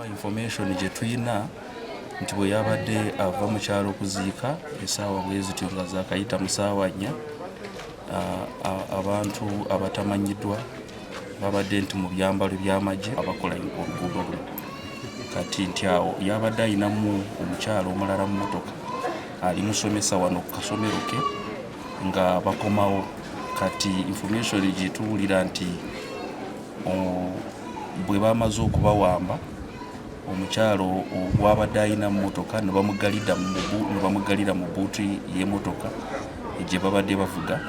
Information gye tuyina nti bwe yabadde ava mu kyalo okuziika essaawa bwe zityo nga zaakayita mu ssaawa 4 abantu abatamanyiddwa babadde nti mu byambalo by'amagye abakola oluguudo luno kati nti awo yabadde ayinamu omukyalo omulala mu mmotoka alimusomesa wano ku kasomero ke nga bakomawo kati information gye tuwulira nti bwe bamaze okubawamba omukyalo gwabadde ayina mu mmotoka ne bamugalira mu buuti y'emmotoka gye babadde bavuga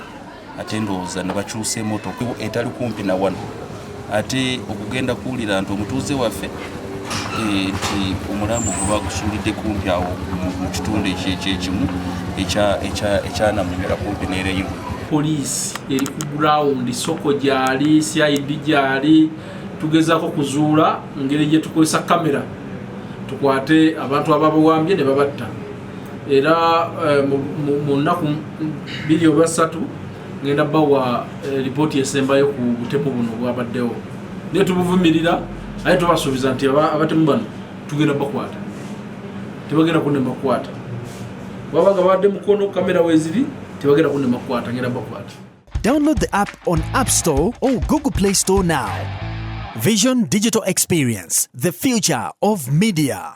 ate ndowooza ne bakyusa emmotoka etali kumpi na wano ate okugenda kuwulira nti omutuuze waffe nti omulambo guba gusuulidde kumpi awo mu kitundu ekyekimu ekyanamunira kumpi n'ereyiro. Poliisi eri ku ground, soko gyali, CID gyali, tugezaako kuzuula ngeri gye tukozesa kamera tukwate abantu ababawambye ne babatta. Era mu nnaku 2 oba 3 ngenda bawa ripooti esembayo ku butemu buno bwabaddewo. Naye tubuvumirira aye tubasuubiza nti abatemu bano tugenda bakwata. Tebagenda kunnema kukwata. Wabaga badde mukono kamera weziri tebagenda kunnema kukwata ngenda bakwata. Download the app on App Store or Google Play Store now. Vision Digital Experience, the future of media.